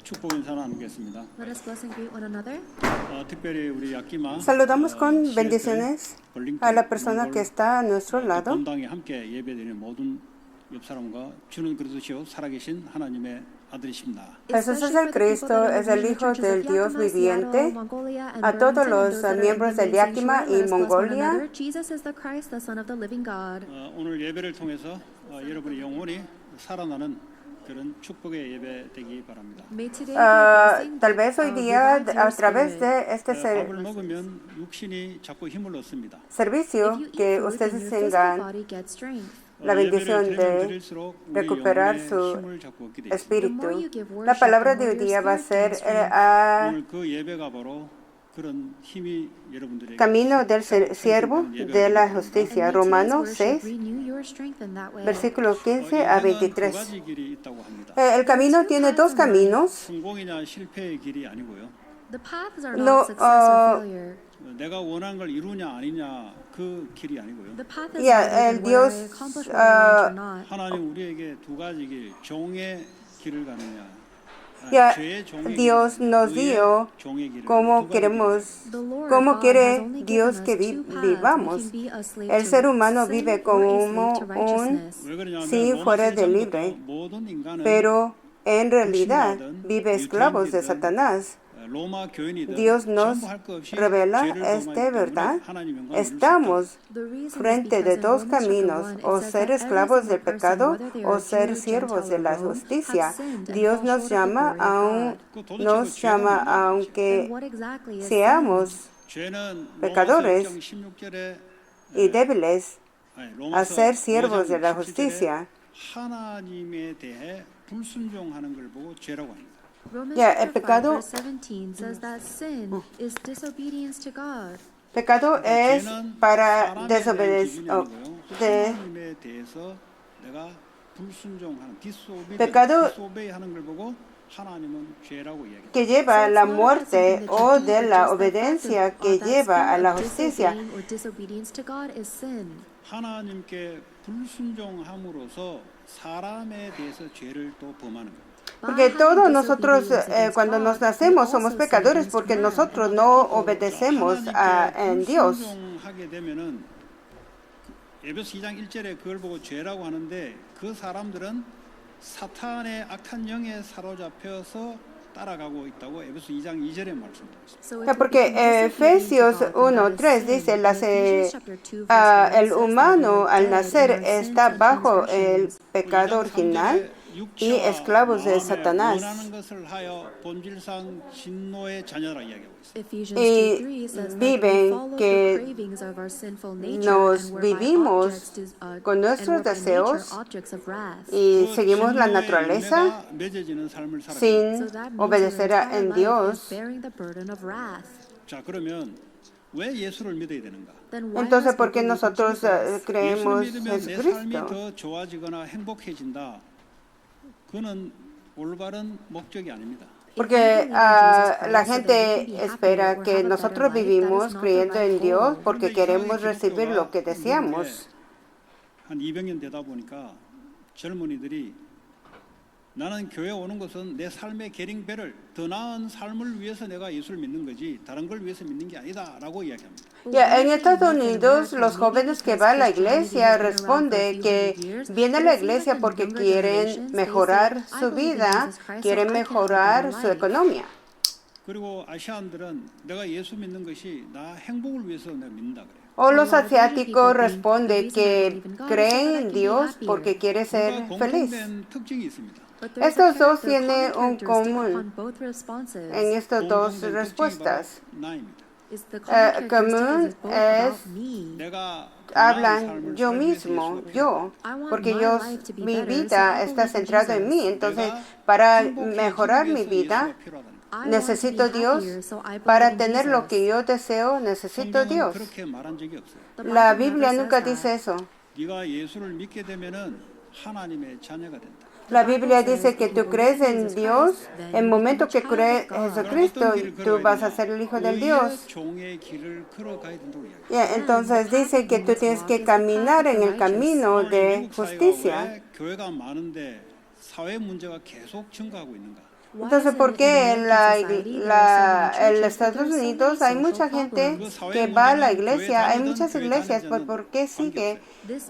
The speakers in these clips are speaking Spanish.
축복 인사 나누겠습니다. Let us bless and greet one another. 특별히 우리 야끼마 Saludamos con bendiciones a la persona que está a nuestro lado. 본당에 함께 예배드리는 모든 옆 사람과 주는 그리스도시요 살아계신 하나님의 아들이십니다. Jesús es el Cristo, es el Hijo del Dios viviente. A todos los miembros del Yakima y Mongolia, Jesus is the Christ, the Son of the living God. 오늘 예배를 통해서 여러분의 영혼이 살아나는 그런 축복의 예배 되기 바랍니다. May today be a blessing tal vez hoy that día revives a your través spirit. de este 밥을 먹으면 육신이 자꾸 힘을 얻습니다. servicio If you eat que food, then ustedes your physical tengan body gets strength. la bendición de recuperar su espíritu. La palabra de hoy día va a ser 오늘 그 예배가 바로 그런 힘이 여러분들에게 camino del siervo de la justicia. Romanos 6, versículos 15 a 23. 가지 길이 있다고 합니다. El camino tiene dos caminos. 성공이나 실패의 길이 아니고요. The paths are No, not success or failure. 내가 원하는 걸 이루냐 아니냐 그 길이 아니고요. The path is Yeah, not el even whether I Dios, accomplish what I want or not. 하나님 우리에게 두 가지 길, 종의 길을 가느냐, Ya 죄의 종의 Dios 길을, nos 의의 dio 종의 길을, cómo 두 가지 queremos, The Lord cómo God quiere has only Dios given que us two paths. vivamos. We can be a slave El to ser humano sin vive or a como slave to un righteousness. 왜 그러냐면 sí 로마 fuera de 세상부터 libre, 모든 인간은 pero en realidad vive esclavos de Satanás. 로마 교인이든 Dios nos 전부 할 것 없이 revela 죄를 esta 범하기 verdad. 때문에 하나님의 영광을 이룰 수 있다. Estamos The reason is frente de because in dos Romans chapter caminos, 1, it o says ser that every esclavos single del person, pecado whether they o are ser Jew, siervos Gentile, de or la Rome, justicia. have sinned and Dios fall nos short of the llama glory of God. aunque Then what exactly is sin? seamos 죄는 pecadores 로마서 1장 16절에 y débiles a 로마서 ser siervos 5장 de la 17절에 justicia. 하나님에 대해 불순종하는 걸 보고 죄라고 합니다. Romans Yeah, el chapter 5, pecado- verse 17 says that sin is disobedience to God. Pecado es 죄는 para 사람에 대한 desobedecer. 기준이 아니고요. 하나님에 대해서 내가 불순종하는 Pecado- 디소베이하는 걸 보고 하나님은 죄라고 이야기합니다. Que lleva a la muerte o de la obediencia que lleva a la justicia. Disobeying or disobedience to God is sin. 하나님께 불순종함으로써 사람에 대해서 죄를 또 범하는 겁니다. Porque todos nosotros cuando nos nacemos somos pecadores porque nosotros no obedecemos en Dios. 불순종하게 되면은 에베소 2장 1절에 그걸 보고 죄라고 하는데 그 사람들은 사탄의 악한 영에 사로잡혀서 따라가고 있다고 에베소 2장 2절에 말씀드렸습니다. Porque Efesios 1:3 dice, el humano al nacer está bajo el pecado original y esclavos de Satanás. 원하는 것을 하여 본질상 진노의 자녀라 이야기하고 있습니다. Ephesians Y 2:3 says that viven we follow que the cravings of our sinful nature nos and we're by vivimos objects con nuestros and we're by deseos nature objects of wrath. y 그 seguimos la 진노의 naturaleza 은혜가 맺어지는 삶을 살아야 sin 됩니다. So that means obedecer our entire en life Dios. is bearing the burden of wrath. 자, 그러면 왜 예수를 믿어야 되는가? Then why Entonces, must ¿por qué we believe in nosotros Jesus? creemos 예수를 믿으면 en 내 삶이 Jesucristo? 더 좋아지거나 행복해진다. 그는 올바른 목적이 아닙니다. Porque la gente espera que nosotros vivimos creyendo en Dios porque queremos recibir lo que deseamos. 한 200년 되다 보니까 젊은이들이 나는 교회 오는 것은 내 삶의 계ring배를 더 나은 삶을 위해서 내가 예수를 믿는 거지 다른 걸 위해서 믿는 게 아니다라고 이야기합니다. Ya, en Estados Unidos, los jóvenes que van a la iglesia responden que vienen a la iglesia porque quieren mejorar su vida, quieren mejorar su economía. 그리고 아시안들은 내가 예수 믿는 것이 나 행복을 위해서 내가 믿는다 그래요. O los asiáticos responden que creen en Dios porque quieren 그러니까 ser feliz. 공통된 특징이 있습니다. But there's Estos a dos character tienen un common characteristic común upon both responses. en estas dos 공통된 특징이 respuestas. 바로 나입니다. Is the common común characteristic is both about es me. 내가 Hablan yo mismo, yo, porque mi vida está centrada en mí. Entonces, para mejorar mi vida, necesito Dios. Para tener lo que yo deseo, necesito Dios. 그렇게 말한 적이 없어요. La Biblia nunca dice eso. 네가 예수를 믿게 되면은 하나님의 자녀가 된다. La Biblia dice que tú crees en Dios, en el momento que crees en Jesucristo, tú vas a ser el Hijo del Dios. 종의 길을 걸어가야 된다고 이야기해요. Yeah, entonces dice que tú tienes que caminar en el camino de 미국 사회가 justicia. 왜 교회가 많은데 사회 문제가 계속 증가하고 있는가? Entonces, ¿por qué en el Estados Unidos hay mucha gente que va a la iglesia? Hay muchas iglesias, pues ¿por qué sigue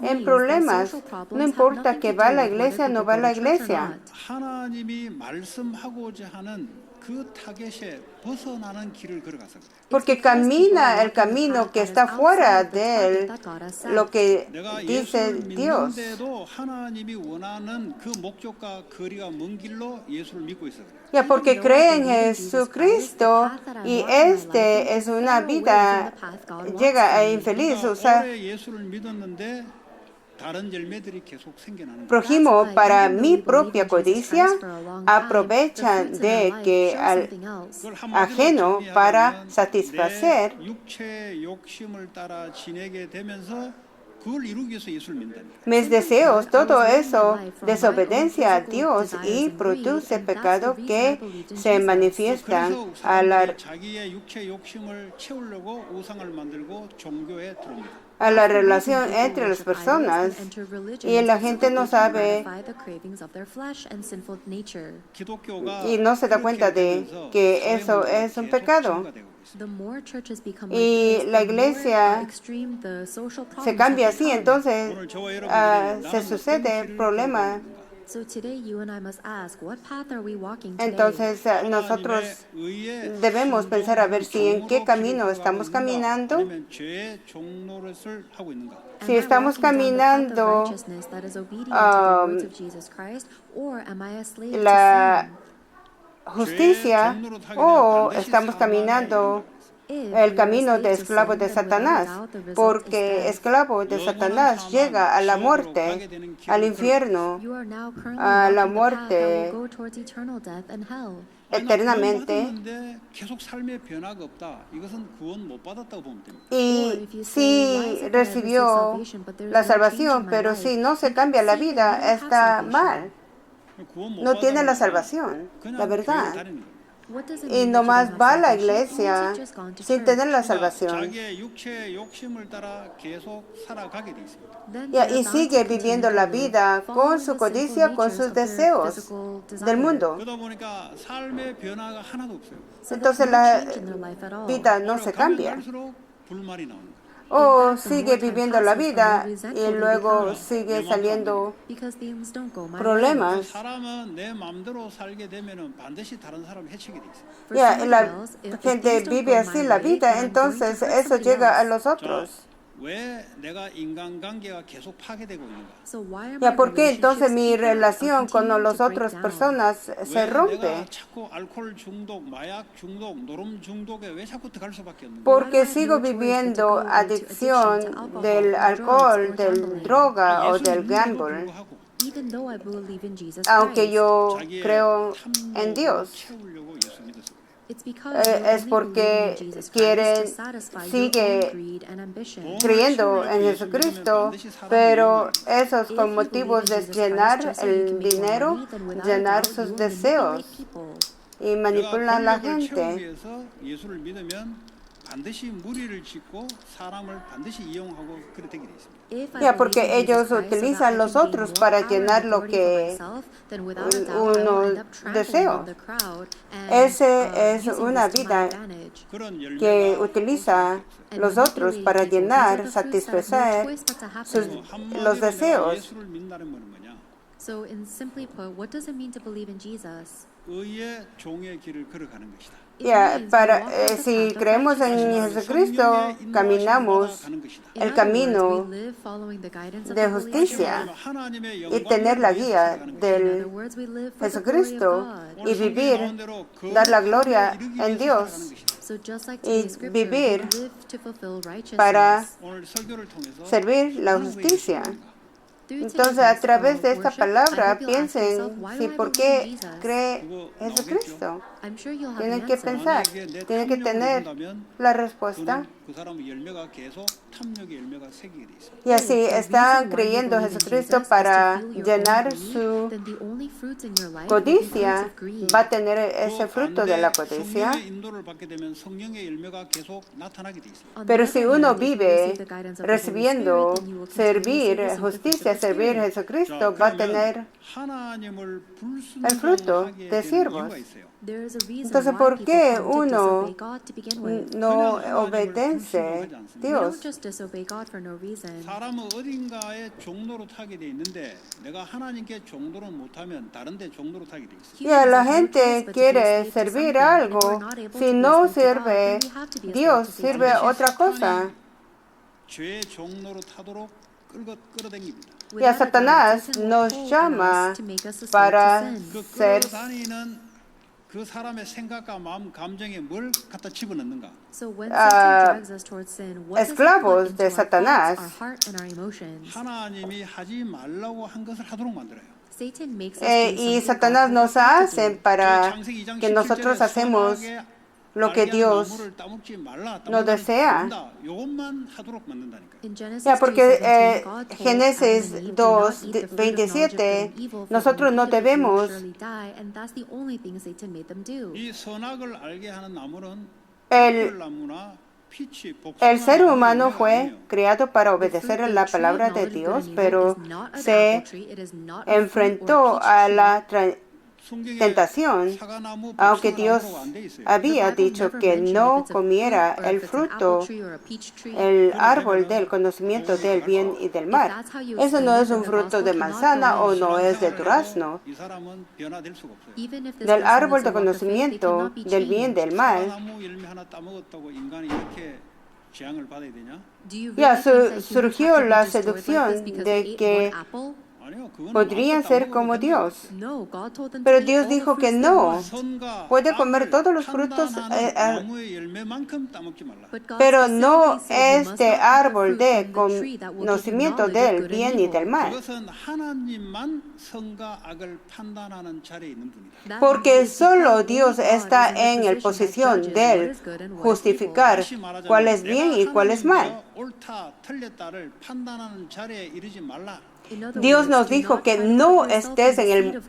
en problemas? No importa que va a la iglesia o no va a la iglesia. 하나님이 말씀하고자 하는 그 타겟에 벗어나는 길을 걸어가서 그래요. Porque camina el camino que está fuera de lo que 내가 dice 예수를 Dios. 믿는데도 하나님이 원하는 그 목적과 거리가 먼 길로 예수를 믿고 있어 그래요. Ya porque cree en Jesucristo y este es una vida llega a infeliz. O sea, 오래 예수를 믿었는데 다른 열매들이 계속 생겨나는 거예요. prójimo para mi propia codicia aprovechan de que al 그걸 한마디로 ajeno para 정리하면 satisfacer 내 육체의 욕심을 따라 지내게 되면서 그걸 이루기 위해서 예수를 믿는다는 거예요. mis deseos, todo eso desobediencia a Dios y produce pecado que se manifiesta 그래서 a la 사람들이 자기의 육체 욕심을 채우려고 우상을 만들고 종교에 들어옵니다. a la relación entre las personas y la gente no sabe y no se da cuenta de que eso es un pecado. Y la iglesia se cambia así, entonces se sucede el problema. Entonces nosotros debemos pensar a ver si en qué camino estamos caminando. Si estamos caminando la justicia o estamos caminando el camino de esclavo de Satanás, porque esclavo de Satanás llega a la muerte, al infierno, a la muerte eternamente. Y si recibió la salvación, pero si no se cambia la vida, está mal. No tiene la salvación, la verdad. Y nomás va a la iglesia sin tener la salvación. Y sigue viviendo la vida con su codicia, con sus deseos del mundo. Entonces la vida no se cambia. O sigue viviendo la vida y luego sigue saliendo problemas. Ya, la gente vive así la vida, entonces eso llega a los otros. Ya, ¿por qué entonces mi relación con las otras personas se rompe? Porque sigo viviendo adicción del alcohol, del droga o del gamble. Aunque yo creo en Dios. Es porque sigue creyendo en Jesucristo, pero esos son motivos de llenar el dinero, llenar sus deseos y manipular a la gente. Ya, porque ellos utilizan los otros para llenar lo que uno desea. Esa es una vida que utiliza los otros para llenar, satisfacer los deseos. Ya, si creemos en Jesucristo, caminamos el camino de justicia y tener la guía del Jesucristo y vivir, dar la gloria en Dios y vivir para servir la justicia. Entonces, a través de esta palabra, piensen si por qué cree Jesucristo. Tienen que pensar, tienen que tener la respuesta. 그 사람은 열매가 계속 탐욕의 열매가 새기게 돼 있어요. Y así están creyendo en Jesucristo para llenar su codicia, va a tener ese fruto de la codicia. 성령의 인도를 받게 되면 성령의 열매가 계속 나타나게 돼 있어요. Pero si uno vive recibiendo servir justicia, servir a Jesucristo, va a tener 하나님을 el fruto 불순종하게 de 되는 siervos. 이유가 있어요. Entonces, ¿por qué uno no obedece a Dios? 사람은 어딘가에 종로로 타게 돼 있는데 내가 하나님께 종로를 못하면 다른 데 종로로 타게 돼 있어요. Ya la gente quiere servir algo, si no sirve Dios, sirve otra cosa. 죄의 종로로 타도록 끌어당깁니다. Ya Satanás nos llama para ser 다니는 그 사람의 생각과 마음, 감정에 뭘 갖다 집어넣는가? esclavos de Satanás. 하나님이 하지 말라고 한 것을 하도록 만들어요. Y Satanás nos hace para que nosotros hacemos lo que Dios nos desea. Ya, porque Génesis 2:27, nosotros no debemos 이 선악을 알게 하는 나무는 el 나무나 피치, El ser 복숭아 humano 나무가 fue 아니에요. creado para obedecer a la palabra de Dios, pero se enfrentó a la 성경에 tentación, 사과나무, aunque 복숭아 Dios 나무라고 안 돼 있어요. había dicho que no comiera el fruto, el árbol del conocimiento del bien y del mal. Eso no es un fruto de manzana o no es de durazno. 이 사람은 변화될 수가 없어요. Del árbol de conocimiento del bien y del mal. 사과나무 열매 하나 따먹었다고 인간이 이렇게 재앙을 받아야 되냐? Ya surgió la seducción de que 아니요, 그거는 podrían 마음껏 ser como 따먹어도 Dios. Pero Dios dijo que no. 선과 Puede comer 악을 todos los frutos, 판단하는 나무의 열매만큼 따먹지 말라. pero no este árbol de conocimiento del bien y del mal. 그것은 하나님만 선과 악을 판단하는 자리에 있는 분이다. Porque solo Dios está en la posición de justificar cuál es bien y cuál es mal. 옳다, 틀렸다를 판단하는 자리에 이르지 말라. Dios nos dijo que no estés en la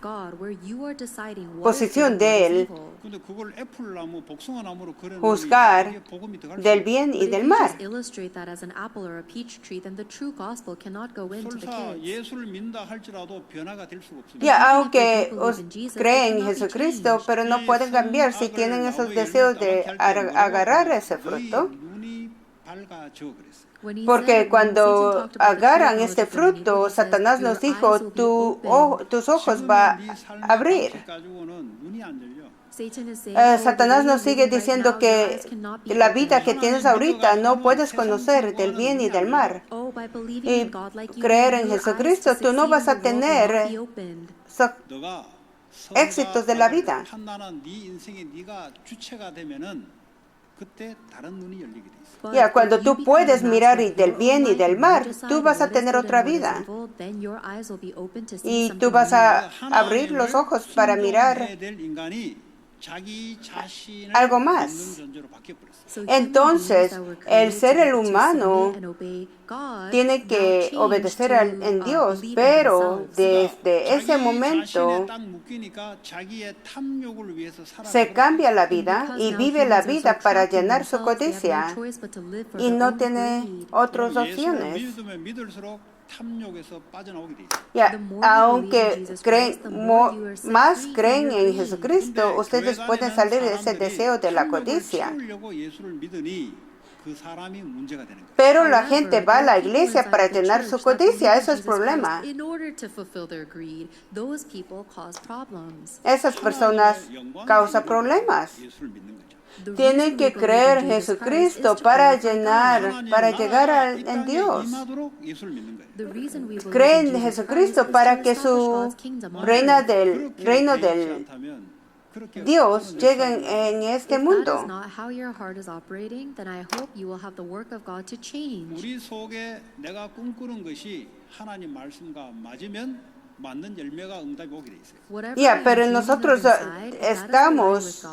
posición de Él 근데 그걸 애플나무, 복숭아나무로 그려놓으면 juzgar 이게 복음이 들어갈 수 del bien y del mal. 설사 예수를 믿는다 할지라도 변화가 될 수가 없습니다. Ya, aunque creen en Jesucristo, pero no pueden cambiar si tienen esos deseos de agarrar ese fruto. 눈이 밝아져 그랬어요. Porque cuando agarran este fruto, Satanás nos dijo, tus ojos va a abrir. Satanás nos sigue diciendo que la vida que tienes ahorita no puedes conocer del bien y del mal. Y creer en Jesucristo, tú no vas a tener éxitos de la vida. Ya, cuando tú puedes mirar del bien y del mal, tú vas a tener otra vida. Y tú vas a abrir los ojos para mirar algo más. Entonces, el ser humano tiene que obedecer en Dios, pero desde ese momento se cambia la vida y vive la vida para llenar su codicia y no tiene otras opciones. Ya, aunque más creen en Jesucristo, ustedes pueden salir de ese deseo de la codicia. Pero la gente va a la iglesia para llenar su codicia, eso es el problema. Esas personas causan problemas. Tienen que creer en Jesucristo para llegar en Dios. Creen en Jesucristo para que su reino del Dios llegue en este mundo. 우리 속에 내가 꿈꾸는 것이 하나님 말씀과 맞으면 맞는 열매가 응답이 오게 돼 있어요. Ya, pero nosotros estamos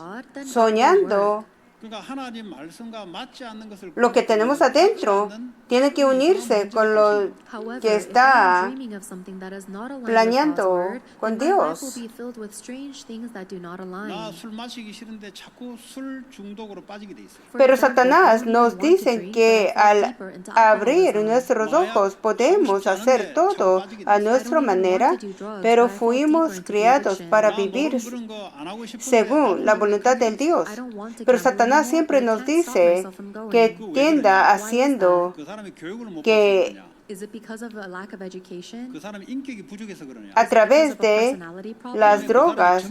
soñando 그러니까 하나님 말씀과 맞지 않는 것을 Lo que tenemos adentro tiene que unirse con lo However, que if I am está dreaming of something that is not aligned with God's planeando word, con then my life Dios. will be filled with strange things that do not align. 나 술 마시기 싫은데 자꾸 술 중독으로 빠지게 돼 있어요. For Pero example, Satanás I don't nos even want to dice drink, que but I fall al deeper into abrir alcoholism. nuestros ojos podemos hacer todo a nuestra manera, pero fuimos criados para 나 vivir 노름 그런 거 안 하고 싶은데 según la 하는 voluntad del Dios. Pero Satanás siempre nos dice que tienda haciendo 그 사람이 교육을 못 que 받아서 그러냐? Is it because of a lack of education? 그 사람이 인격이 부족해서 그러냐? a través de las drogas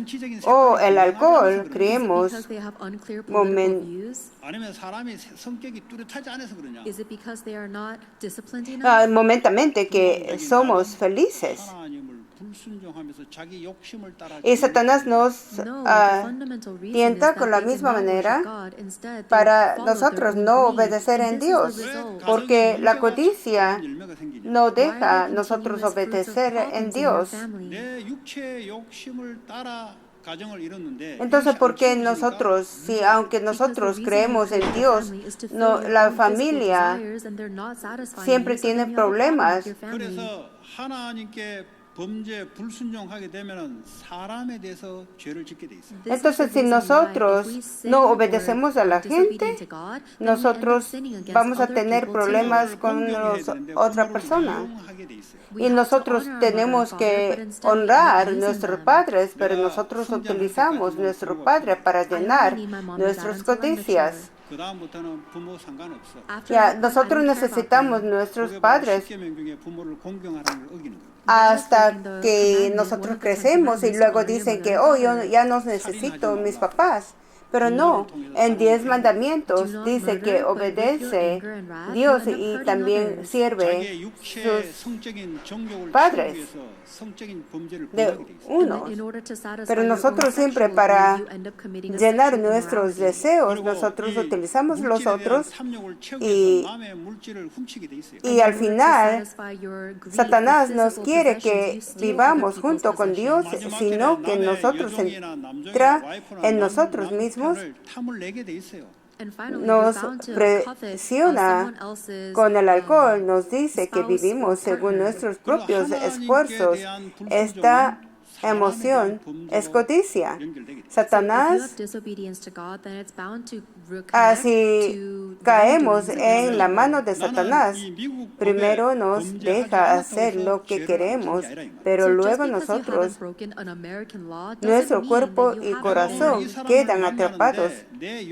o el alcohol creemos Because they have unclear political momen- views? 아니면 사람이 성격이 뚜렷하지 않아서 그러냐? Is it because they are not disciplined enough? momentamente que somos felices. 하나님을 불순종하면서 자기 욕심을 따라 Y Satanás nos No, the fundamental reason is tienta that con la they did misma not manera worship God. Instead, they para followed their nosotros own no greed. obedecer And en this Dios, is the result. porque la codicia 열매가 생기냐? no Why are deja there nosotros continuous fruits of obedecer en problems in your Dios. family? 내 육체의 욕심을 따라 가정을 이뤘는데 Entonces, ¿por qué 이것이 안 nosotros, si aunque Because nosotros the reason creemos why en Dios, family is to fill no, your la own physical familia desires and they're not satisfying siempre you, so tiene then you have a problem problemas? with your family. 그래서 하나님께 범죄 불순종하게 되면은 사람에 대해서 죄를 짓게 돼 있어요. This is Entonces, the si reason why nosotros if we sin no or obedecemos a la are disobedient gente, to God, then we end up nosotros sinning against vamos a other tener people too. problemas con 공경해야 되는데 otra 부모를 persona. 이용하게 돼 있어요. We Y have to nosotros honor our mother and tenemos father, but que instead we end honrar up a using nuestros them. padres, pero 내가 nosotros 성장할 utilizamos 때까지만 nuestro 그러고 padre para I only llenar need my mom and dad nuestras until I'm codicias. mature. 그 다음부터는 부모 상관없어. After Ya, that point, I nosotros don't care about necesitamos them. nuestros 그게 바로 padres 십계명 중에 부모를 공경하라는 걸 어기는 거예요. hasta que nosotros crecemos y luego dicen que, oh, yo ya no necesito mis papás. Pero no, en 10 mandamientos dice que obedece Dios y también sirve 자기의 육체의 sus 성적인 정욕을 padres 채우기 위해서 성적인 범죄를 de 범하게 돼 있어요. unos. In order to satisfy Pero your own nosotros siempre sexual para greed, you end up committing a llenar sexual nuestros immorality. deseos, 그리고 nosotros 이 utilizamos los 물질에 대한 otros 탐욕을 채우기 y- 위해서 남의 물질을 훔치게 돼 있어요. y al In order to final satisfy your greed for Satanás nos physical quiere possessions, que you steal vivamos other people's junto con Dios, possessions. sino que nosotros entra en nosotros mismos, 탐을 내게 돼 있어요. And finally, nos you're bound to covet presiona someone else's con el alcohol, nos dice que spouse vivimos or según partner. nuestros propios esfuerzos. Esta emoción es codicia. If you Satanás, have disobedience to God, then it's bound to reconnect así to caemos wrongdoings en la against mano God. de Satanás. Primero nos deja hacer lo que queremos, pero So just luego because you nosotros, haven't broken an American law doesn't nuestro mean cuerpo that you y haven't corazón broken quedan atrapados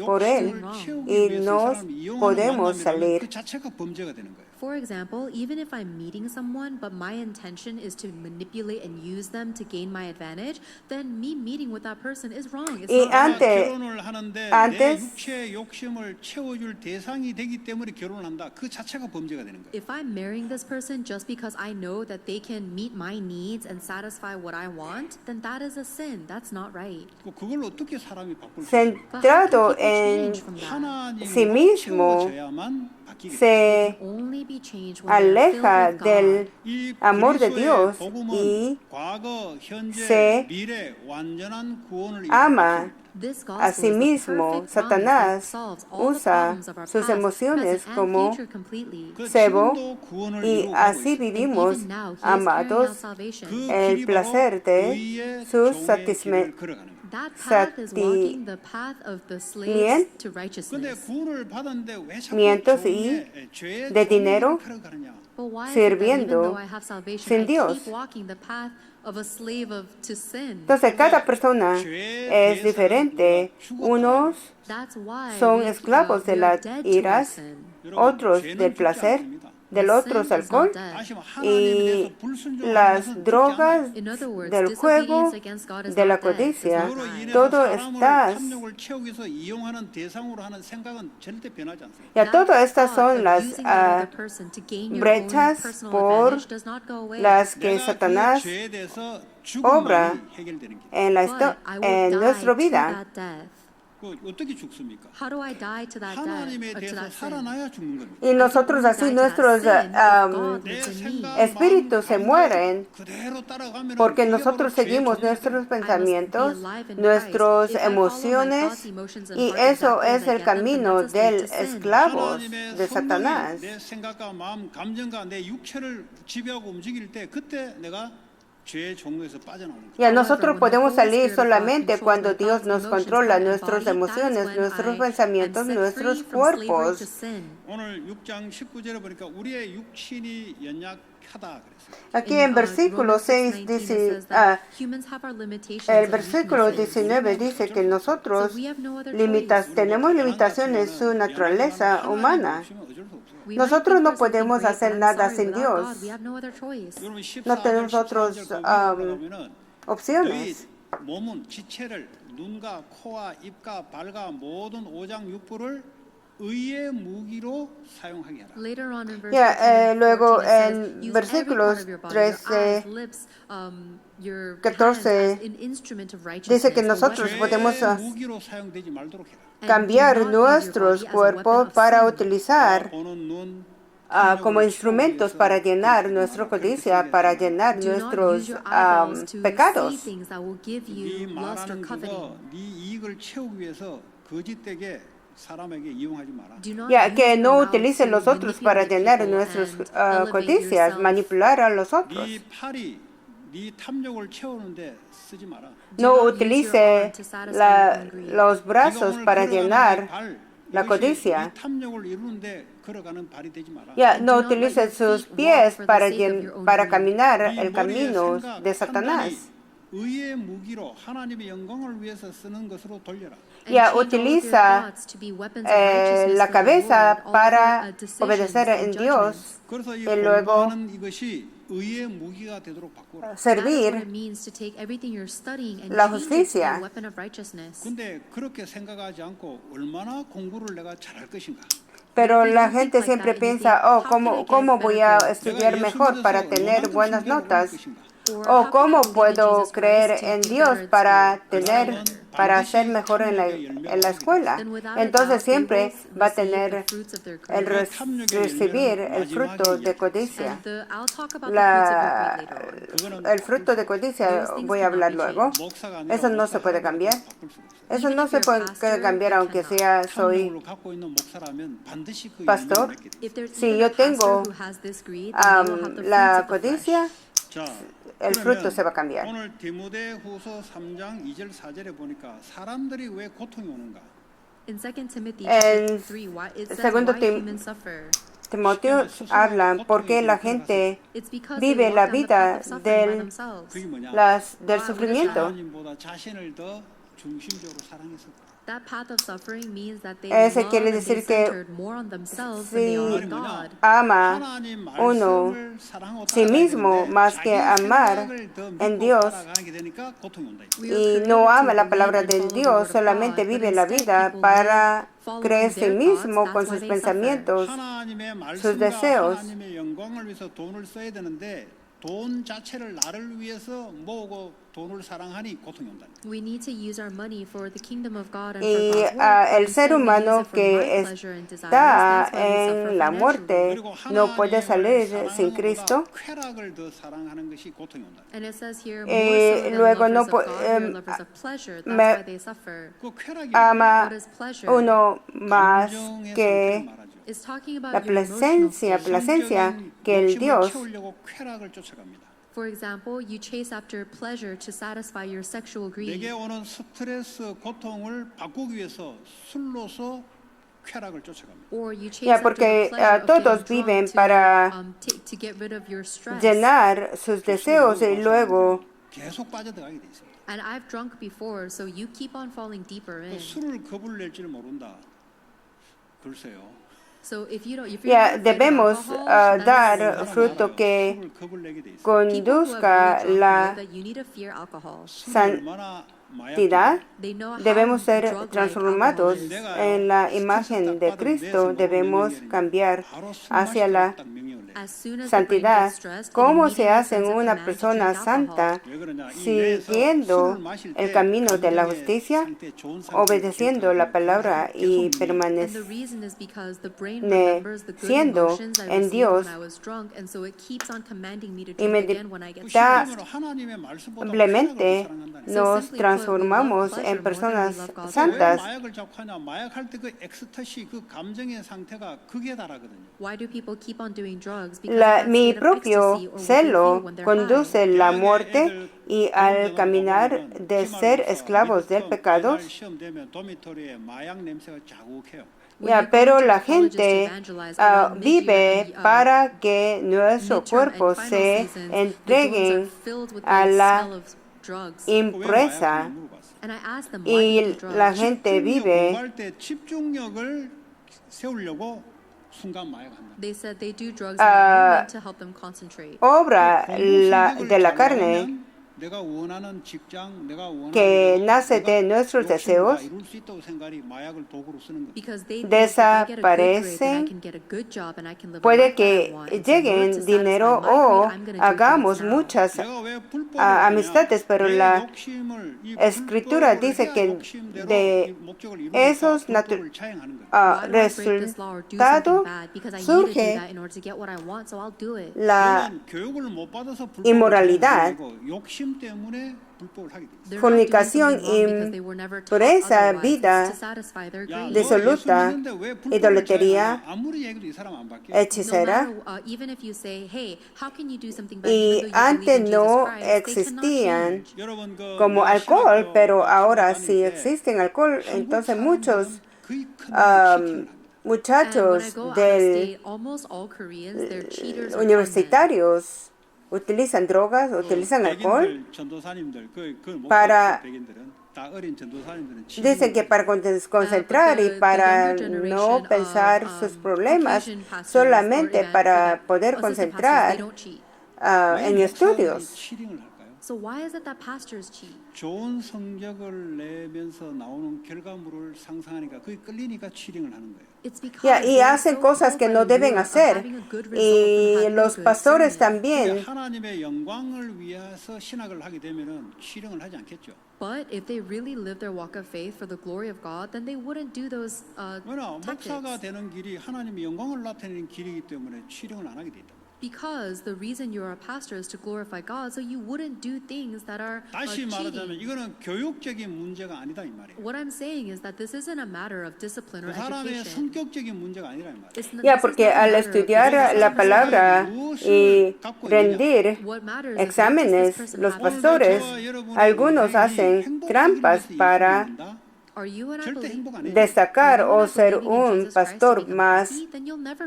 por él y no podemos salir. 그 자체가 범죄가 되는 거예요. For example, even if I'm meeting someone, but my intention is to manipulate and use them to gain my advantage, then me meeting with that person is wrong. It's Y not right. 결혼을 하는데 내 antes- 육체의 욕심을 채워줄 대상이 되기 때문에 결혼을 한다. 그 자체가 범죄가 되는 거예요. If I'm marrying this person just because I know that they can meet my needs and satisfy what I want, then that is a sin. That's not right. 그걸 어떻게 사람이 바꿀 수 있어요? But how centrado can people en change from that? 하나님으로 sí mismo 채워져야만 바뀌게 돼요. se Only be changed when they're aleja filled with del God. 이 amor de 그리스도의 Dios 복음은 y 과거, 현재, se 미래 완전한 구원을 ama. This gospel is the Asimismo, perfect promise that Satanás solves all the usa problems of our sus past, emociones present, and como future completely. 그 cebo 지금도 구원을 y 이루어가고 así 있어요. vivimos Even now, he is carrying out amados salvation. 그 el 길이 placer 바로 de 의의 sus 종의 길을 걸어가는 거예요. That path is walking the path of the slaves to 근데 righteousness. 구원을 받았는데 왜 자꾸 Mientos 종의, 죄의 de 종의 dinero, 길을 걸어가느냐? But why is it that even sirviendo though I have salvation, sin I Dios. keep walking the path of a slave to sin? Entonces cada persona es diferente. Unos That's why son we esclavos de are las dead to our iras, sin. otros del placer, del otro es alcohol y las drogas, In other words, del juego, disobedience against God is de la not dead, it's codicia. not dying. Todo estás, 탐욕을 채우기 위해서 이용하는 대상으로 하는 생각은 절대 변하지 않습니다. ya todas estas That son thought las of using another person to gain your own brechas personal por advantage does not go away. las que 내가 Satanás 그 죄에 대해서 obra 죽음만이 해결되는 길. en, But I will en die nuestra to vida. that death. 그 어떻게 죽습니까? How do I die to that 하나님에 debt, or to 대해서 that sin? 살아나야 죽는 겁니다. Y nosotros así, nuestros 내 espíritus se mueren 그대로 따라가면 porque nosotros seguimos nuestros pensamientos, nuestras emociones, y eso es el camino del esclavo de Satanás. 내 생각과 마음, 감정과 내 육체를 지배하고 움직일 때 그때 내가 죄의 종로에서 빠져나오는 거예요. Y a nosotros podemos salir solamente cuando Dios nos controla nuestras emociones, nuestros pensamientos, nuestros cuerpos. 오늘 6장 19절에 보니까 우리의 육신이 연약하다 그랬어요. Aquí en versículo 6 dice, el versículo 19 dice que nosotros tenemos limitaciones en su naturaleza humana. Nosotros no podemos hacer nada sin Dios. No tenemos otras opciones. 몸은 지체를 눈과 코와 입과 발과 모든 오장 육부를 의의 무기로 사용하게 하라. Luego en versículos 13, 14 dice que nosotros podemos 죄의 무기로 사용되지 말도록 해라. cambiar nuestros cuerpos para utilizar 보는 눈, como instrumentos para llenar nuestra codicia, para llenar nuestros pecados. 네 말하는 그거, 네 이익을 채우기 위해서 거짓되게 사람에게 이용하지 마라. Ya que no utilicen los otros para llenar nuestras codicias, manipular a los otros. 네 팔이 네 탐욕을 채우는데 쓰지 마라. No utilice los brazos para llenar la codicia. 네 탐욕을 이루는데 걸어가는 발이 되지 마라. Ya no utilice sus pies para caminar el camino de Satanás. 의의 무기로 하나님의 영광을 위해서 쓰는 것으로 돌려라. Ya utiliza la cabeza para obedecer en Dios 그래서 이 y luego 공부하는 이것이 의의 무기가 되도록 바꾸라. servir la justicia. 근데 그렇게 생각하지 않고 얼마나 공부를 내가 잘할 것인가? Pero la gente siempre piensa, oh, ¿cómo voy a estudiar mejor para tener buenas notas? ¿O cómo puedo creer en Dios para ser mejor en la escuela? Entonces siempre va a tener recibir el fruto de codicia. El fruto de codicia voy a hablar luego. Eso no se puede cambiar. Eso no se puede cambiar aunque soy pastor. Si yo tengo la codicia, el fruto se va a cambiar. 오늘 디모데후서 3장 2절 4절에 보니까 사람들이 왜 고통이 오는가? In 2 Timothy En 3, it says segundo why humans suffer. Timoteo habla porque la gente It's because vive they la walk down the vida path of suffering by del, themselves. 그게 뭐냐? del sufrimiento. 하나님보다 자신을 더 중심적으로 사랑해서 That path of suffering means that they Ese love quiere and decir they que centered more on themselves than they are si on God. ama 하나님 uno 말씀을 사랑하고 sí mismo más que amar en Dios 되니까 고통이 온다. y no ama la palabra de Dios, solamente vive la vida para creer sí mismo con sus pensamientos, 하나님의 sus 말씀과 deseos. 하나님의 영광을 위해서 돈을 써야 되는데 돈 자체를 나를 위해서 모으고 돈을 사랑하니 고통이 온다. We need to use our money for the kingdom of God and Y for God's work. el ser humano que está en la muerte no puede salir sin Cristo. 쾌락을 더 사랑하는 것이 고통이 온다. And it says here, more so than luego no lovers of God, they are lovers of pleasure. That's why they suffer. 그 쾌락이 Ama What is pleasure? uno más 감정의 que 상태를 말하죠. It's talking about la your emotional placencia que el 욕심을 Dios. 채우려고 쾌락을 쫓아갑니다. For example, you chase after pleasure to satisfy your sexual greed. 내게 오는 스트레스, 고통을 바꾸기 위해서 술로서 쾌락을 쫓아갑니다. Or you chase Ya, after porque the pleasure of todos getting viven drunk para to get rid of your stress. llenar sus deseos y luego 계속 빠져들어가게 돼 있습니다. And I've drunk before, so you keep on falling deeper 그 in. 술을 겁을 낼지를 모른다. 글쎄요. So if you're ya not afraid of debemos alcohol, dar that's fruto que 술을 겁을 내게 돼 있어요. people who have conduzca really drunk know la that you need to fear alcohol. 술이 san- 얼마나 identidad, debemos ser transformados en la imagen de Cristo, debemos cambiar hacia la santidad. ¿Cómo se hace una persona santa? Siguiendo el camino de la justicia, obedeciendo la palabra y permaneciendo en Dios. Inmediatamente nos transformamos en personas santas. Mi propio celo conduce la muerte y al caminar de ser esclavos del pecado. Pero la gente vive para que nuestro cuerpo se entregue a la impureza y la gente vive obra de la carne que nace de nuestros deseos, desaparecen. Puede que lleguen dinero o hagamos muchas amistades, pero la Escritura dice que de esos resultados surge la inmoralidad, fornicación, impureza, vida disoluta, idolatría, hechicera. Y antes no existían como alcohol, pero ahora sí existen alcohol. Entonces muchos muchachos universitarios utilizan drogas, utilizan alcohol dicen que para concentrar y para no pensar sus problemas, solamente para poder concentrar en estudios. So why is it that pastors cheat? 좋은 성적을 내면서 나오는 결과물을 상상하니까 그게 끌리니까 치팅을 하는 거예요. Y hacen cosas que no deben hacer. Y los pastores también. 하나님의 영광을 위해서 신학을 하게 되면은 치팅을 하지 않겠죠. But if they really live their walk of faith for the glory of God, then they wouldn't do those tactics. 목사가 되는 길이 하나님의 영광을 나타내는 길이기 때문에 치팅을 안 하게 돼 있다. Because the reason you're a pastor is to glorify God, so you wouldn't do things that are 다시 말하자면 이거는 교육적인 문제가 아니다 이 말이에요. What I'm saying is that this isn't a matter of discipline or 사람의 education. 성격적인 문제가 아니라 이 말이에요. Ya, porque al estudiar la palabra y rendir exámenes, los pastores, algunos hacen trampas para destacar o ser un pastor más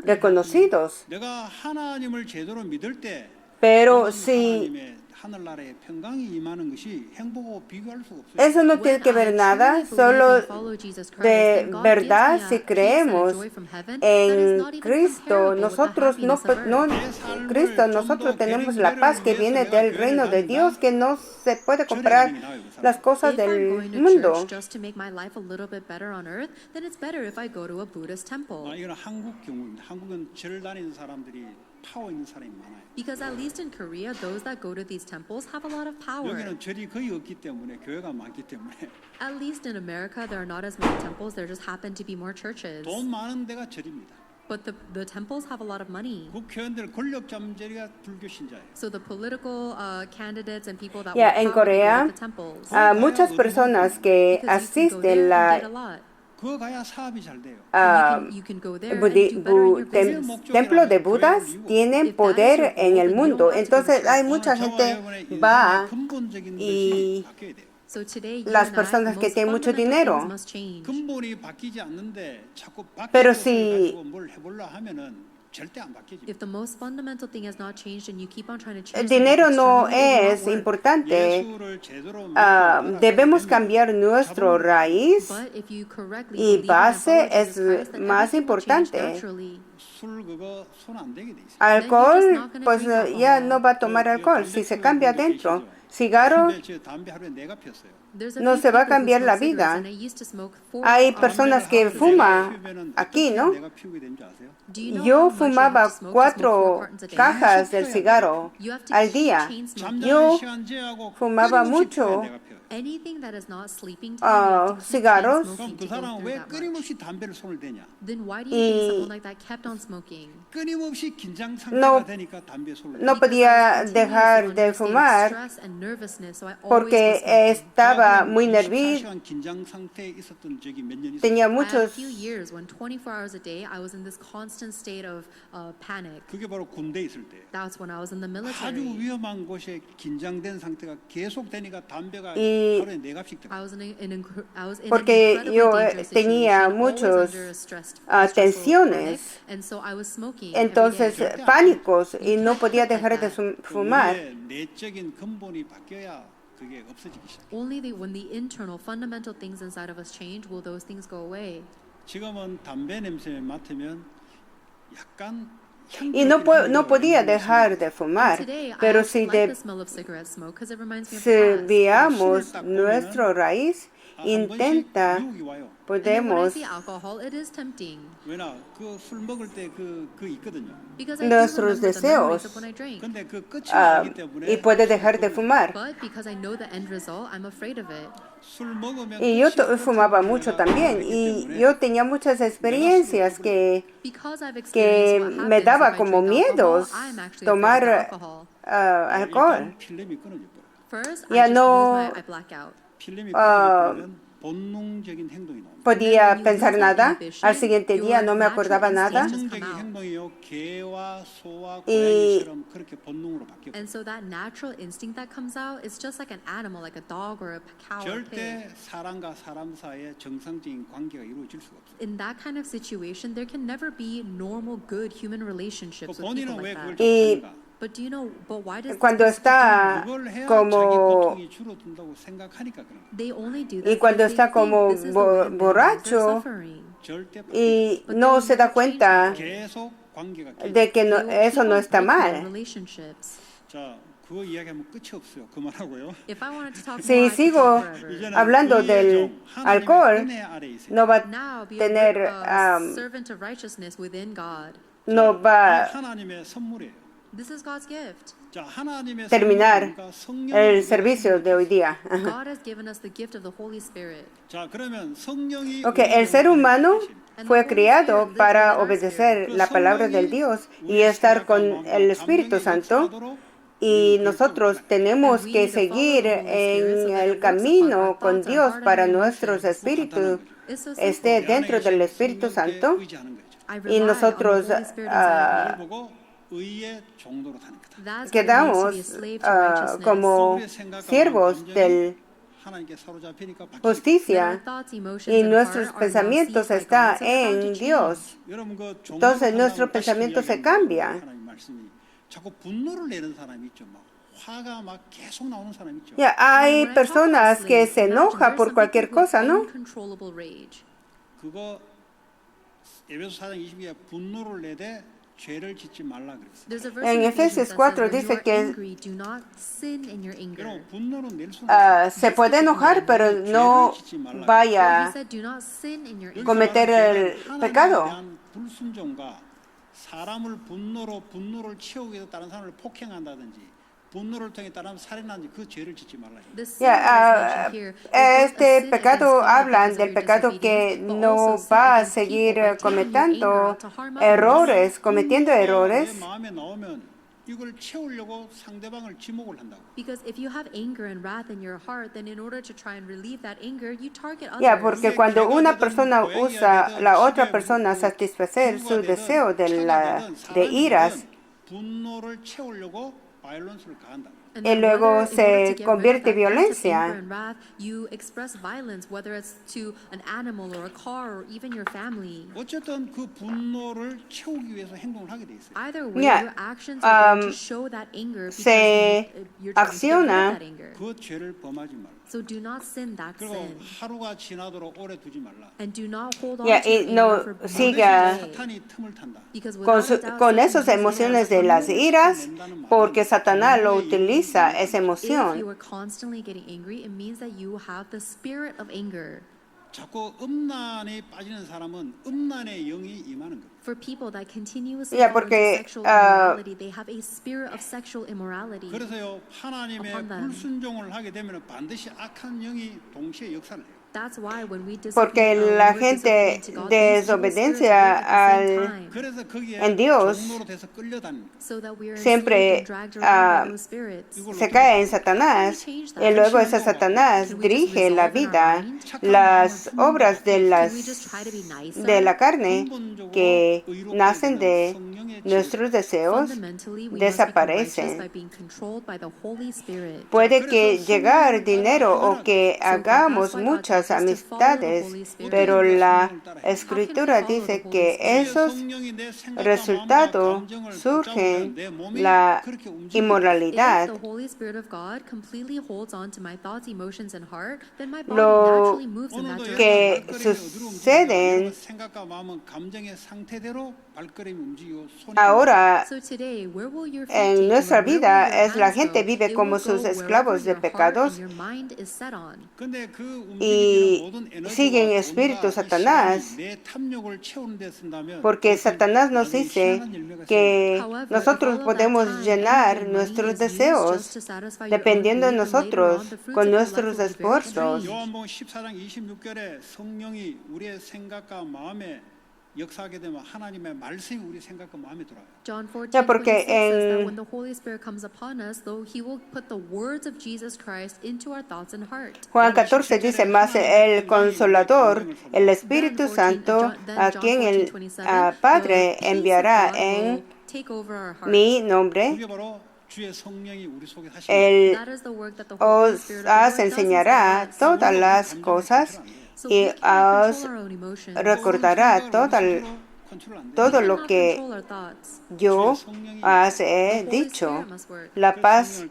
reconocidos. Pero si eso no tiene que ver nada, solo de verdad si creemos en Cristo, nosotros nosotros tenemos la paz que viene del reino de Dios, que no se puede comprar las cosas del mundo. Because at least in Korea, those that go to these temples have a lot of power. 여기는 절이 거의 없기 때문에 교회가 많기 때문에. At least in America, there are not as many temples. There just happen to be more churches. 돈 많은 데가 절입니다. But the temples have a lot of money. 국회의원들 권력 잠재리가 불교 신자예요. So the political candidates and people that en Corea, muchas personas que asisten 그거 가야 사업이 잘 돼요. Templo de Budas tienen poder en el mundo. Entonces hay mucha gente va y las personas que tienen mucho dinero. Pero si el dinero no es importante, debemos cambiar nuestra raíz y base es más importante. Alcohol, pues ya no va a tomar alcohol si se cambia adentro. cigarro 담배 하루에 4갑 피웠어요. no se va a cambiar la vida. Hay personas que fuman aquí, ¿no? 내가 피우게 된 줄 아세요? Yo fumaba 4 cajas del cigarro al día. Yo 잠자는 시간 제하고 fumaba 끊임없이 mucho 피워야 4갑 피워요. Anything that is not sleeping time, you have to keep cigarros. 그럼 smoking 그 to go 사람은 through 왜 that much. 끊임없이 담배를 손을 대냐? Then why do you think someone like that kept on smoking? 끊임없이 긴장 상태가 No, 되니까 담배에 손을 no 대냐? podía dejar de fumar porque estaba muy nervioso. 24시간 긴장 상태에 있었던 적이 몇 년 있었어요. Tenía I had a muchos few years when 24 hours a day I was in this constant state of panic. 그게 바로 군대에 있을 때. That's when I was in the 아주 military. 위험한 곳에 긴장된 상태가 계속되니까 담배가 Y- 하루에 4갑씩 들어요. I was in Porque an yo incredibly dangerous tenía situation, always muchos under a stressful tensiones. panic, and so I was smoking entonces every day. pánicos y no podía dejar de fumar. 우리의 내적인 근본이 바뀌어야 그게 없어지기 시작해요. Only when the internal, fundamental things inside of us change will those things go away. 지금은 담배 냄새 맡으면 약간 Y no podía dejar de fumar, Today, pero I si like the smell of cigarette smoke because it reminds me of si past. veamos nuestro raíz, 한 번씩 intenta, 유혹이 와요. And then when I podemos see alcohol, it is tempting 왜냐 그 술 먹을 때 그 있거든요. because I do Nuestros remember the memories deseos. of when I drank. 근데 그 끝이 ah, 나기 때문에 y puede dejar de fumar. But because I know the end result, I'm afraid of it. 술 먹으면 Y yo 끝이 fumaba 없는 mucho 때가 también 있기 y 때문에 yo tenía muchas experiencias Because I've que experienced what me happens daba if I como drink miedos alcohol, I'm actually tomar afraid of alcohol. alcohol. 일단 필름이 끊어질 거예요. First, Ya I just no- I black out. 필름이 끊어지면 본능적인 행동이 나옵니다. Podía pensar nada, al siguiente día no me acordaba nada 본능적인 행동이요 개와 소와 Y- 고양이처럼 그렇게 본능으로 바뀌어요. And so that natural instinct that comes out is just like an animal, like a dog or a cow or a pig. 절대 사람과 사람 사이에 정상적인 관계가 이루어질 수가 없어요. In that kind of situation, there can never be normal, good human 그 relationships with 본인은 people 왜 like 그걸 that. Y- 자꾸 하는가? But do you know? But why does cuando this person está 그걸 해야 자기 como 고통이 줄어든다고 생각하니까 그런 거예요. they only do y that cuando because está they como think this is the way to minimize their borracho suffering. 절대 y But no they'll se da never change cuenta that. 계속 관계가 de que no- They will eso keep no on está breaking their mal. relationships. 자, 그거 이야기하면 끝이 없어요. 그만하고요. If I wanted to talk more, Si I could sigo talk forever. 이제는 hablando 의의 del 종, 하나님의 alcohol, 은혜 아래 있어요. no va Now a be tener, a servant of righteousness within God. no 이 va 하나님의 선물이에요. This is God's gift. 자, 하나님의 terminar 선물과 성령의 el 은혜가 servicio de hoy día. God has given us the gift of the Holy Spirit. 자, 그러면 성령이 Ok, el ser humano fue criado para obedecer la palabra del Dios y estar con el Espíritu Santo. Y nosotros tenemos que seguir en el camino con Dios para nuestros espíritus It's so esté simple. dentro del Espíritu Santo I y rely on the nosotros Holy Spirit inside of me. 보고 의의 종도로 사는 거다. That's what it means to quedamos be a slave to righteousness. como 우리의 생각과 siervos 감정이 del 하나님께 사로잡히니까 바뀌어요. Then our justicia thoughts, emotions, y and nuestros heart are now pensamientos seized by está God, so they're bound to en change. Dios. 여러분 그 종도로 Entonces, nuestro 산다고 다시 pensamiento se 이야기하는 cambia. 하나님 말씀이 자꾸 분노를 내는 사람이 있죠. 막 화가 막 계속 나오는 사람이 있죠. Ya hay personas que se enojan por cualquier cosa, ¿no? Uncontrollable rage. 그거 에베소 4장 22에 분노를 내되 죄를 짓지 말라 그랬어요. There's a verse En in Efesios Ephesians 4 that says, dice when you que are angry, do not sin in your anger. 여러분 분노는 낼 수는 se puede enojar, pero no But vaya he said, do not sin in your anger. cometer el pecado. 하나님에 대한 불순종과 사람을 분노를 채우기 위해서 다른 사람을 폭행한다든지 분노를 통해 다른 살인하든지 그 죄를 짓지 말라. The sin Ya, that is mentioned here is both a este sin pecado against God hablan because del of your pecado que disobedience, but no also sin va a against people seguir by taking your anger cometiendo out to harm others. errores, cometiendo errores. 내 마음에 나오면 이걸 채우려고 상대방을 지목을 한다고. Because if you have anger and wrath in your heart, then in order to try and relieve that anger, you target others. Ya, porque cuando una persona usa a la otra persona a satisfacer su deseo de iras, 분노를 채우려고 바이올런스를 가한다. And y then luego whether, in order se to get rid of convierte that violencia. anger and wrath, you express violence, whether it's to an animal or a car or even your family. 어쨌든 그 분노를 채우기 위해서 행동을 하게 돼 있어요. Either way, Ya, your actions are going to show that anger because se you're trying to get rid of acciona. that anger. 그 죄를 범하지 말라. So do not sin that 그리고 sin. 하루가 지나도록 오래 두지 말라. And do not hold on Ya, to y your no anger for siga one day. 사탄이 틈을 탄다. Because con, without a doubt, con Satan esas uses emociones it de as las iras, porque Satanás lo utiliza esa If you emoción. are constantly getting angry, it means that you have the spirit of anger. 자꾸 음란에 빠지는 사람은 음란의 영이 임하는 겁니다. For people that continuously Ya, fall into porque, sexual immorality, they have a spirit of sexual immorality. 그래서요 하나님의 upon them. 불순종을 하게 되면 반드시 악한 영이 동시에 역사를 해요. That's why when we Porque la gente desobediencia 그래서 거기에 en Dios 종로로 돼서 끌려다닙니다. siempre se cae en Satanás y luego ese Satanás dirige la vida, las obras de la carne que nacen de nuestros deseos desaparecen. Puede que llegar dinero o que hagamos muchas amistades, pero la Escritura dice que esos resultados surgen la inmoralidad. Lo que sucede ahora en nuestra vida es la gente vive como sus esclavos de pecados y siguen espíritu Satanás, porque Satanás nos dice que nosotros podemos llenar nuestros deseos dependiendo de nosotros con nuestros esfuerzos. 요한복음 14장 26절에 성령이 우리의 생각과 마음에 역사하게 되면 하나님의 말씀이 우리 생각과 마음에 들어요. John 14:26 says that when the Holy Spirit comes upon us, though He will put the words of Jesus Christ into our thoughts and heart. Juan 14 dice más el Consolador, el Espíritu Santo, a quien el Padre enviará en mi nombre. 그게 바로 주의 성령이 우리 속에 사시는 Él os enseñará todas las cosas y os recordará todo lo que yo os he dicho. La paz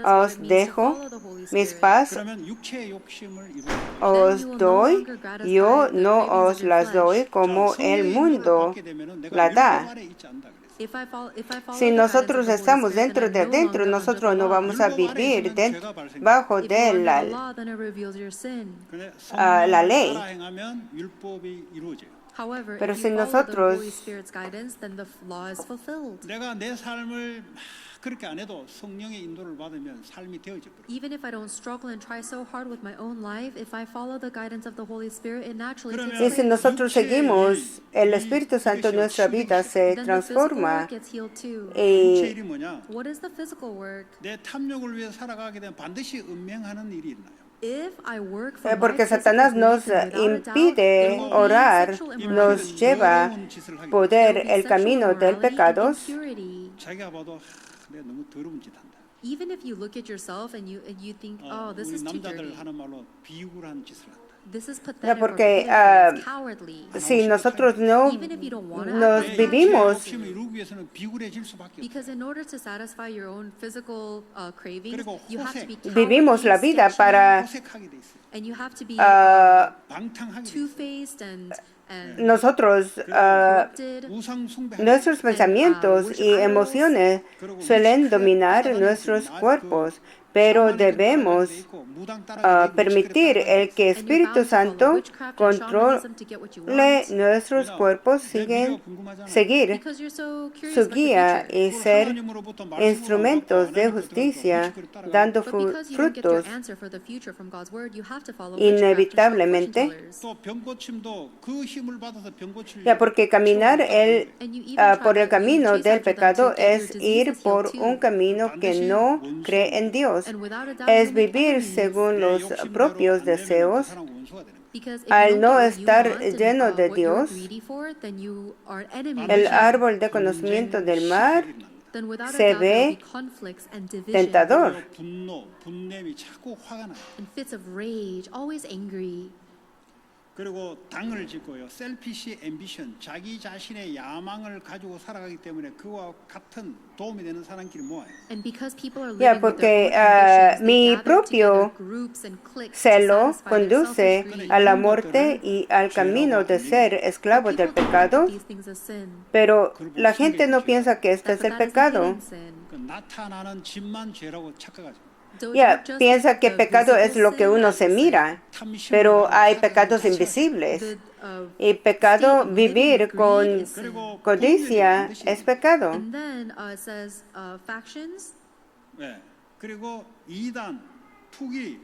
os dejo, mis paz 그러면 육체의 욕심을 os doy, yo no os las doy como el mundo la da. Si nosotros estamos dentro de adentro, nosotros no vamos a vivir bajo de la ley. Pero si nosotros 내가 내 삶을 그렇게 안 해도 성령의 인도를 받으면 삶이 되어져 버려요. Even if I don't struggle and try so hard with my own life, if I follow the guidance of the Holy Spirit, it naturally takes Y place. si nosotros seguimos, el Espíritu Santo en nuestra vida se Then transforma. the physical work gets healed too. 육체 일이 뭐냐? What is the physical work? 내 탐욕을 위해 살아가게 되면 반드시 음행하는 일이 있나요? If I work for Porque my physical Satanás nos needs, without a doubt, impide there will be orar, sexual nos immorality. lleva 더러운 짓을 하게 poder There will be el sexual camino del immorality and pecado. impurity. 자기가 봐도 내가 너무 더러운 짓 한다. Even if you look at yourself and you think, oh, this 우리 is too 남자들 dirty. 하는 말로 비굴한 짓을 한다. This is Ya, pathetic or porque pitiful, it's cowardly. si nosotros no Even if you don't want to nos act, vivimos, 욕심을 이루기 위해서는 비굴해질 수밖에 없어요. because in order to satisfy your own physical cravings, 그리고 you have to be vivimos la vida sketchy, para 호색하게 돼 있어요. and you have to be 방탕하게 돼 있어요. two-faced and nosotros corrupted. 우상 숭배. nuestros pensamientos y emociones suelen dominar nuestros cuerpos, pero debemos permitir el que Espíritu Santo controle nuestros cuerpos, seguir su guía y ser instrumentos de justicia, dando frutos. Inevitablemente, 또 병고침도 그 힘을 받아서 병고칠 ya porque caminar por el camino del pecado es ir por un camino que no cree en Dios. Es vivir según los propios deseos. Al no estar lleno de Dios, el árbol de conocimiento del mal se ve tentador. 분노, 분냄이 자꾸 화가 나요. and fits of rage, always angry. 그리고 당을 짓고요. 셀피시 앰비션, 자기 자신의 야망을 가지고 살아가기 때문에 그와 같은 도움이 되는 사람끼리 모아요. And because people are Ya, living with porque their own ambitions, they mi gather propio together groups and cliques to celo satisfy their conduce selfish greed. a la muerte y al camino de ser esclavos del People think pecado, these things as sin, pero la gente no piensa que este es el that is the pecado. hidden sin. 나타나는 짓만 죄라고 착각하죠. Ya, piensa que pecado es lo que uno se mira, pero hay pecados invisibles. Y pecado, vivir con codicia, es pecado. And then it says factions. 네. 그리고 이단, 투기,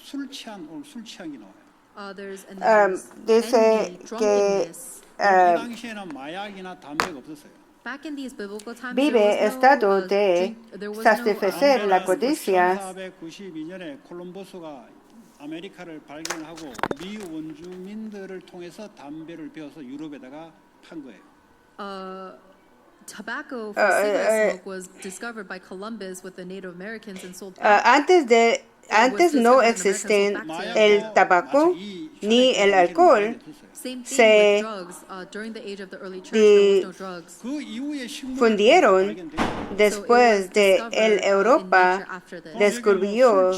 술 취향이 나와요. Dice que 이 당시에는 마약이나 담배가 없었어요. Back in these biblical times, vive estado de satisfacer la codicia. 1492년에 콜럼버스가 아메리카를 발견하고 미 원주민들을 통해서 담배를 배워서 유럽에다가 판 거예요. Tobacco for cigarette smoke was discovered by Columbus with the Native Americans and sold. Antes no existía el tabaco ni el alcohol. Same thing Se with drugs. During the age of the early church, there was no drugs. 그 이후에 식물이 fundieron 발견돼요. después de el Europa descubrió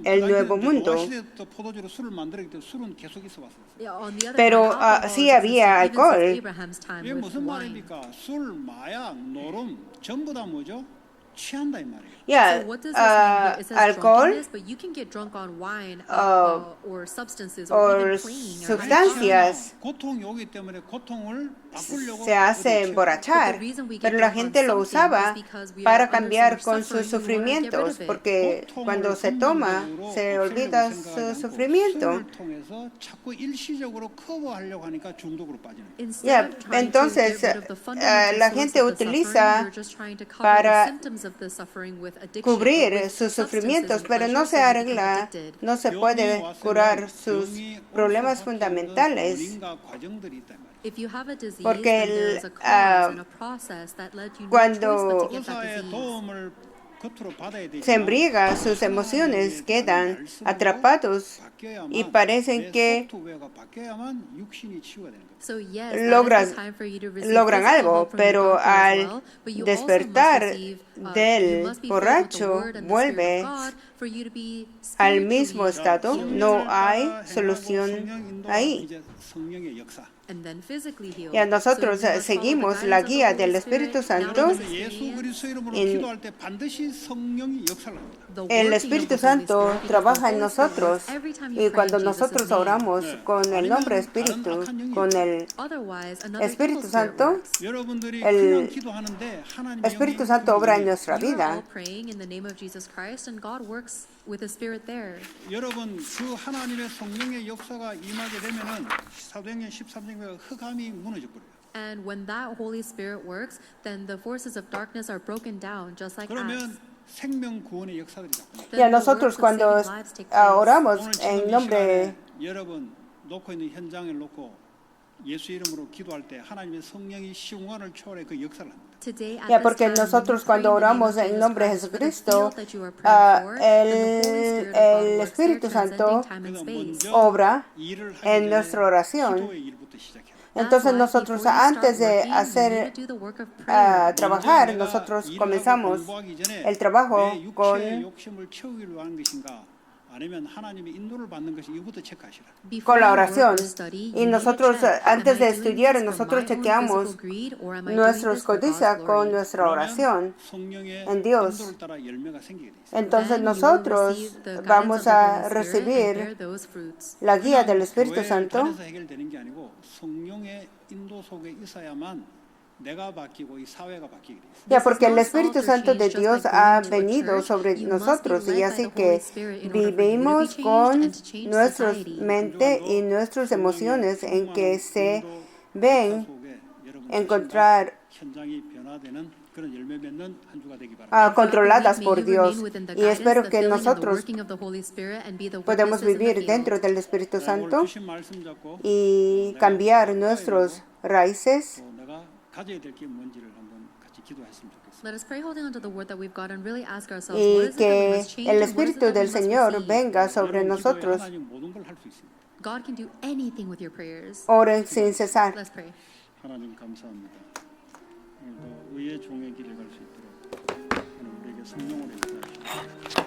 el Nuevo Mundo. 시대부터 포도주로 술을 만들었기 때문에 술은 계속 있어 왔어요. On the other Pero, hand, alcohol sí has había existed even alcohol. since Abraham's time 이게 with 무슨 wine. 말입니까? 술, 마약, 노름 전부 다 뭐죠? 취한다 이 말이에요. Yeah, So what does this mean? It says alcohol drunkenness, but you can get drunk on wine or substances or or even playing. Or sustancias 고통이 오기 때문에 고통을 바꾸려고 se hace emborrachar, pero la gente lo usaba para cambiar con sus sufrimientos, porque cuando se toma se olvida su sufrimiento. 술을 통해서 자꾸 일시적으로 커버하려고 하니까 중독으로 빠지는 거예요. Yeah, entonces la gente utiliza para cubrir sus sufrimientos, pero no se arregla, no se puede curar sus problemas fundamentales. 원인과 과정들이 있단 말이에요. If you have a disease, Porque then there's a cause and a process that led you no choice but to get that 의사의 disease. 도움을 겉으로 받아야 되지만 Se embriaga, sus emociones quedan atrapados y parecen que 소프트웨어가 바뀌어야만 육신이 치유가 되는 거예요. So yes, logran- that is the time for you to receive logran physical algo, help from your pero doctor as al well, but you also must despertar receive, del you must be filled with the borracho, word and the Spirit vuelve of God for you to be al mismo spiritually estado, healed. no hay 성령을 solución 따라 행하고 ahí. 이제 성령의 역사. And then physically healed. Y a nosotros So you must follow the seguimos guidance la of the guía Holy del Spirit, Espíritu not Santo. of 그래서 예수 그리스도 이름으로 En- 기도할 때 반드시 성령이 역사를 합니다. the El working of Espíritu the Holy Santo Spirit, because trabaja the en Holy Spirit nosotros works every time you y pray cuando in nosotros Jesus' name. oramos con el nombre Espíritu, con el Otherwise, another Espíritu evil spirit Santo, works. 여러분들이 El 그냥 기도하는데 하나님의 Espíritu 영이 Santo obra en 그분이 nuestra You are all vida. praying in the name of Jesus Christ, and God works with the Spirit there. 여러분 그 하나님의 성령의 역사가 임하게 되면은 사도행전 13장에 흑암이 무너져 버려요. And when that Holy Spirit works, then the forces of darkness are broken down, just like 그러면 Acts. 생명 구원의 역사들이 나타나요. Y a nosotros cuando oramos 오늘 지금 en 이 nombre 시간에 여러분 놓고 있는 현장을 놓고 예수 이름으로 기도할 때 하나님의 성령이 시공간을 초월해 그 역사를 합니다. Today, at Ya, this porque time, when nosotros you pray cuando in the name of oramos en Jesus nombre de Christ, for the Jesucristo, field that you are praying for, then the Holy Spirit of God el works Espíritu there, Santo transcending time and 그래서 space. 먼저 obra 일을 하기 en 전에 nuestra oración. 기도의 일부터 시작해요. Entonces That's why nosotros before you antes start de working, you hacer need to do the work of prayer. trabajar, 먼저 nosotros 내가 일을 comenzamos 하고 공부하기 전에 el trabajo 내 육체의 con 욕심을 채우기 위한 것인가 아니면 하나님의 인도를 받는 것이 이것부터 체크하시라. con la Before you work oración. or study, Y you need to nosotros, check, antes am de I doing estudiar, this for nosotros my own chequeamos physical greed, or am I doing nuestros this for God's codicias con glory? nuestra oración 성령의 en Dios. 인도를 따라 열매가 생기게 돼 있어요. Entonces Then you will nosotros receive the guidance vamos of the a Holy Spirit and recibir bear those fruits. la guía del Espíritu 교회를 Santo. 다녀서 해결되는 게 아니고 성령의 인도 속에 있어야만 내가 바뀌고 이 사회가 바뀌게 돼 있어요. Ya, porque el Espíritu Santo de Dios ha venido sobre nosotros y así que vivimos con nuestra mente y nuestras emociones en que se ven encontrar 현장이 변화되는 그런 열매 맺는 한 주가 되기 바랍니다. controladas por Dios. Y espero que nosotros podamos vivir dentro del Espíritu 오늘 Santo 주신 말씀 잡고 y cambiar nuestros raíces. 또 내가 가져야 될 게 뭔지를 한번 같이 기도했으면 좋겠습니다. Let us pray holding onto the word that we've got and really ask ourselves, Y what is it that we que must change el and what is it Espíritu that we del must Señor receive? venga sobre 여러분 기도에 nosotros. 하나님 모든 걸 할 수 있습니다. God can do anything with your prayers. Oren sin cesar. Let's pray. 하나님 감사합니다. 오늘도 의의 종의 길을 갈 수 있도록 하나님 우리에게 성령으로 역사하시옵소서.